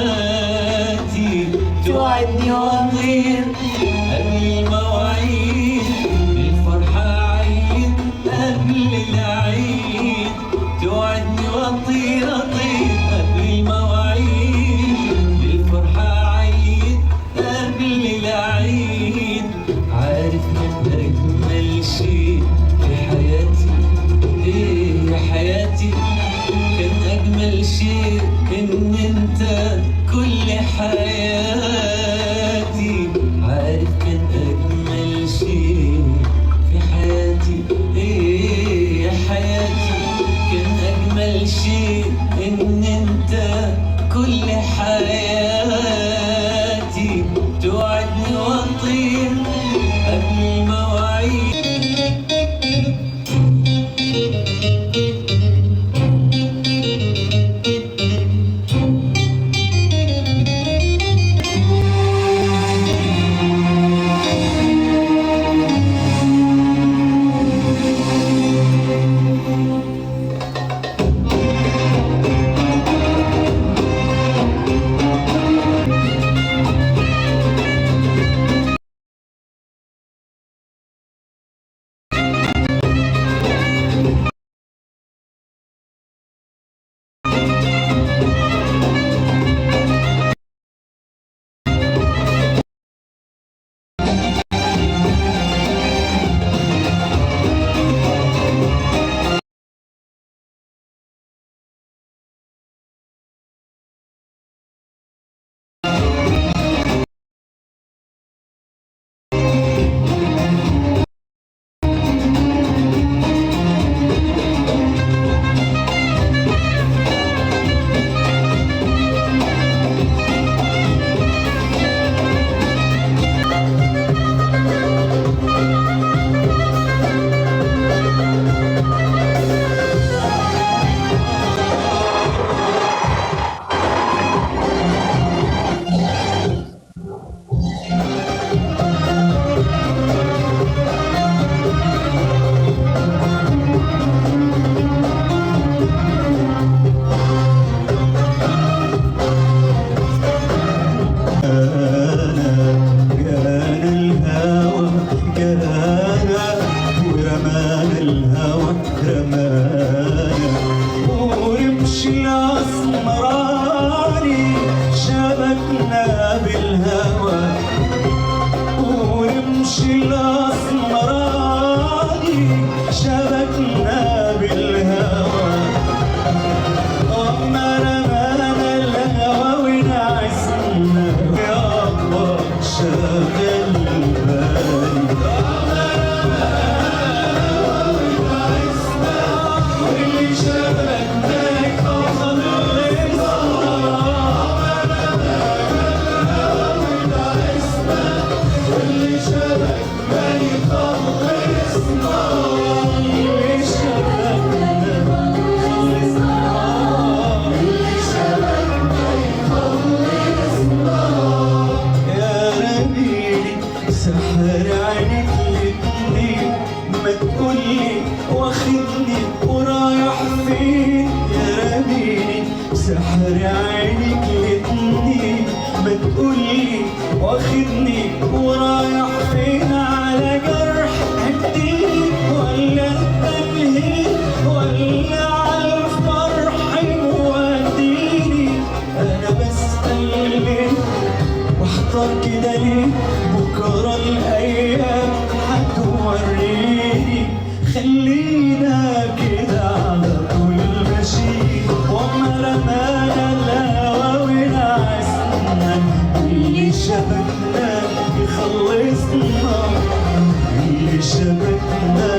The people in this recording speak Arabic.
حياتي توعدني واطير قبل المواعيد بالفرحة عيد قبل العيد توعدني واطير قبل المواعيد بالفرحة عيد قبل العيد عارف من أجمل شيء في حياتي إيه يا حياتي كان أجمل شيء إن أنت كل حياتي عارف كان أجمل شيء في حياتي إيه يا حياتي كان أجمل شيء إن أنت كل حياتي توعدني وأطير قبل المواعيد سحر عينك الاتنين ما تقولي واخدني ورايح فين على جرح هديك ولا التمهيد ولا على الفرح موديني انا بسأل ليه واحضر كده ليه بكره الايام هتوريني خلينا كده على طول ماشيين وما رمانا الهوا ونعسنا اللي شبكنا يخلصنا اللي شبكنا